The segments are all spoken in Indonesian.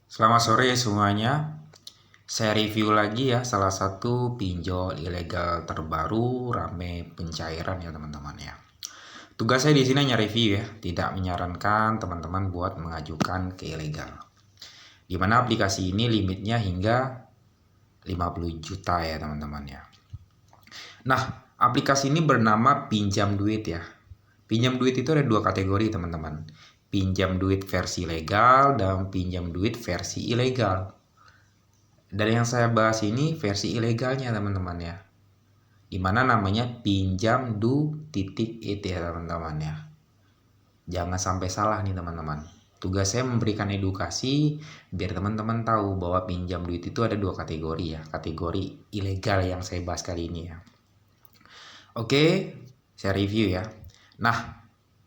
Selamat sore semuanya. Saya review lagi ya salah satu pinjol ilegal terbaru rame pencairan ya teman-teman ya. Tugas saya di sini hanya review ya, tidak menyarankan teman-teman buat mengajukan ke ilegal. Di mana aplikasi ini limitnya hingga 50 juta ya teman-teman ya. Nah, aplikasi ini bernama Pinjam Duit ya. Pinjam duit itu ada dua kategori teman-teman. Pinjam duit versi legal dan pinjam duit versi ilegal. Dan yang saya bahas ini versi ilegalnya teman-teman ya. Dimana namanya pinjam.it ya teman-teman ya. Jangan sampai salah nih teman-teman. Tugas saya memberikan edukasi biar teman-teman tahu bahwa pinjam duit itu ada dua kategori ya. Kategori ilegal yang saya bahas kali ini ya. Oke, saya review ya. Nah,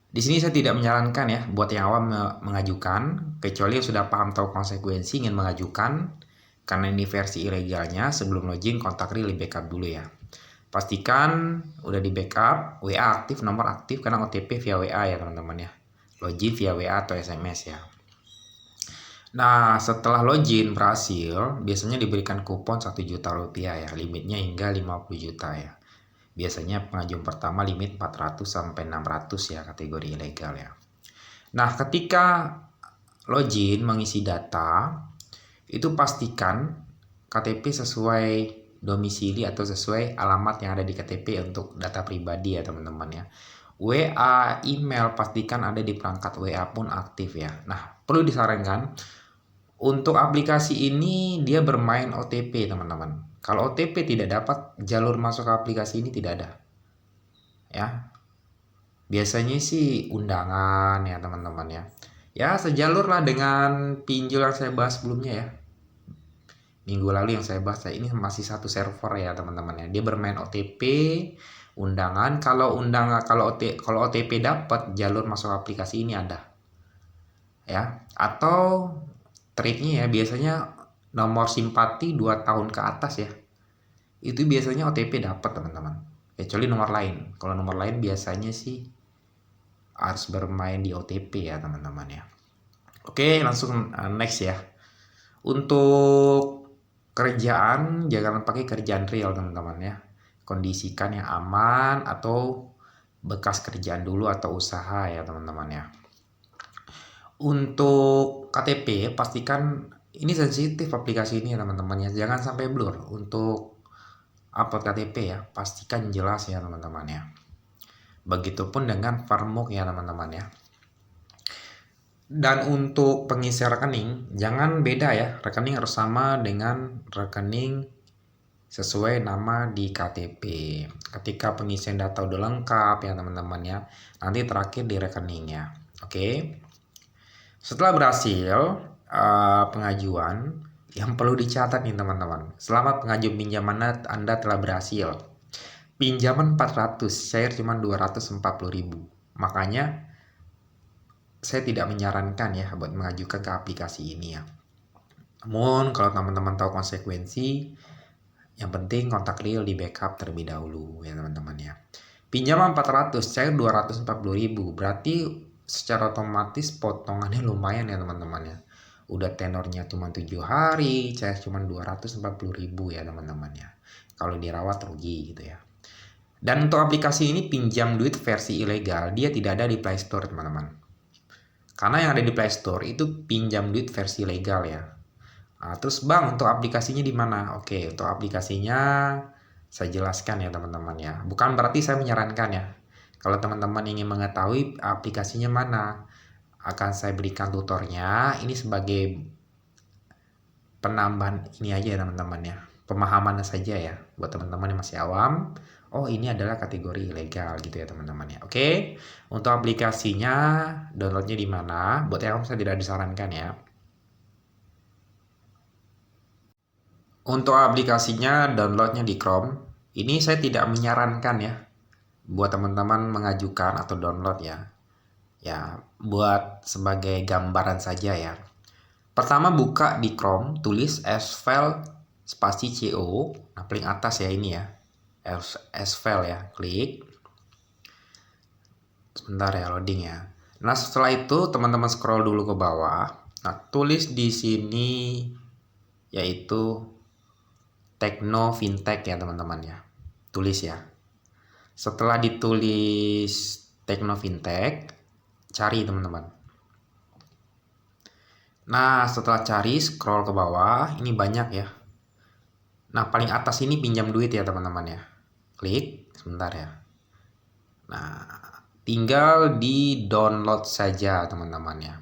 di sini saya tidak menyarankan ya buat yang awam mengajukan, kecuali yang sudah paham tahu konsekuensi ingin mengajukan. Karena ini versi ilegalnya, sebelum login kontak real di backup dulu ya. Pastikan udah di backup, WA aktif, nomor aktif karena OTP via WA ya teman-teman ya. Login via WA atau SMS ya. Nah, setelah login berhasil, biasanya diberikan kupon 1 juta rupiah ya, limitnya hingga 50 juta ya. Biasanya pengajuan pertama limit 400 sampai 600 ya, kategori ilegal ya. Nah, ketika login mengisi data, itu pastikan KTP sesuai domisili atau sesuai alamat yang ada di KTP untuk data pribadi ya teman-teman ya. WA, email pastikan ada di perangkat WA pun aktif ya. Nah, perlu disarankan untuk aplikasi ini dia bermain OTP teman-teman. Kalau OTP tidak dapat, jalur masuk ke aplikasi ini tidak ada. Ya. Biasanya sih undangan ya teman-teman ya. Ya, sejalur lah dengan pinjol yang saya bahas sebelumnya ya. Minggu lalu yang saya bahas, ini masih satu server ya teman-teman ya. Dia bermain OTP, undangan. Kalau OTP dapat, jalur masuk aplikasi ini ada. Ya, atau triknya ya biasanya nomor simpati 2 tahun ke atas ya. Itu biasanya OTP dapat teman-teman. Kecuali nomor lain. Kalau nomor lain biasanya sih harus bermain di OTP ya teman-teman ya. Oke, langsung next ya. Untuk kerjaan jangan pakai kerjaan real teman-teman ya. Kondisikan yang aman atau bekas kerjaan dulu atau usaha ya teman-teman ya. Untuk KTP pastikan ini sensitif aplikasi ini ya teman-teman ya. Jangan sampai blur untuk upload KTP ya. Pastikan jelas ya teman-teman ya. Begitupun dengan Farmuk ya teman-teman ya. Dan untuk pengisi rekening, jangan beda ya. Rekening harus sama dengan rekening sesuai nama di KTP. Ketika pengisian data udah lengkap ya teman-teman ya. Nanti terakhir di rekeningnya. Oke. Setelah berhasil pengajuan, yang perlu dicatat nih teman-teman. Selamat pengajuan pinjaman Anda telah berhasil. Pinjaman 400, cair cuma 240.000. Makanya saya tidak menyarankan ya buat mengajukan ke aplikasi ini ya. Namun kalau teman-teman tahu konsekuensi, yang penting kontak real di backup terlebih dahulu ya teman-teman ya. Pinjaman 400, cair 240.000. Berarti secara otomatis potongannya lumayan ya teman-teman ya. Udah tenornya cuma 7 hari, cair cuma 240.000 ya teman-teman ya. Kalau dirawat rugi gitu ya. Dan untuk aplikasi ini pinjam duit versi ilegal, dia tidak ada di Play Store teman-teman. Karena yang ada di Play Store itu pinjam duit versi legal ya. Nah, terus bang untuk aplikasinya di mana? Oke, untuk aplikasinya saya jelaskan ya teman-teman ya. Bukan berarti saya menyarankan ya. Kalau teman-teman ingin mengetahui aplikasinya mana, akan saya berikan tutornya. Ini sebagai penambahan ini aja ya teman-teman ya. Pemahaman saja ya buat teman-teman yang masih awam. Oh, ini adalah kategori ilegal gitu ya teman-teman ya. Oke. Untuk aplikasinya downloadnya di mana? Buat yang saya tidak disarankan ya. Untuk aplikasinya downloadnya di Chrome. Ini saya tidak menyarankan ya buat teman-teman mengajukan atau download ya. Ya, buat sebagai gambaran saja ya. Pertama buka di Chrome, tulis sfile spasi co. Nah, paling atas ya ini ya. Sfile ya, klik. Sebentar ya loading ya. Nah, setelah itu teman-teman scroll dulu ke bawah. Nah, tulis di sini yaitu Tekno Fintech ya teman-teman ya. Tulis ya. Setelah ditulis Tekno Fintech, cari teman-teman. Nah, setelah cari scroll ke bawah, ini banyak ya. Nah, paling atas ini pinjam duit ya teman-teman ya. Klik, sebentar ya. Nah, tinggal di download saja teman-teman ya.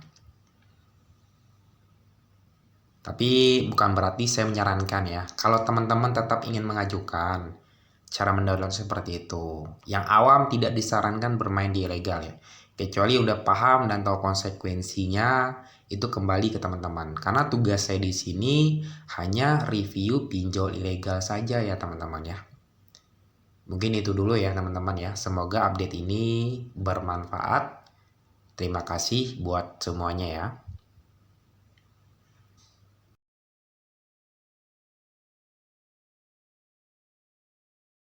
Tapi bukan berarti saya menyarankan ya. Kalau teman-teman tetap ingin mengajukan, cara mendownload seperti itu. Yang awam tidak disarankan bermain di ilegal ya. Kecuali udah paham dan tahu konsekuensinya, itu kembali ke teman-teman. Karena tugas saya di sini hanya review pinjol ilegal saja ya teman-teman ya. Mungkin itu dulu ya teman-teman ya. Semoga update ini bermanfaat. Terima kasih buat semuanya ya.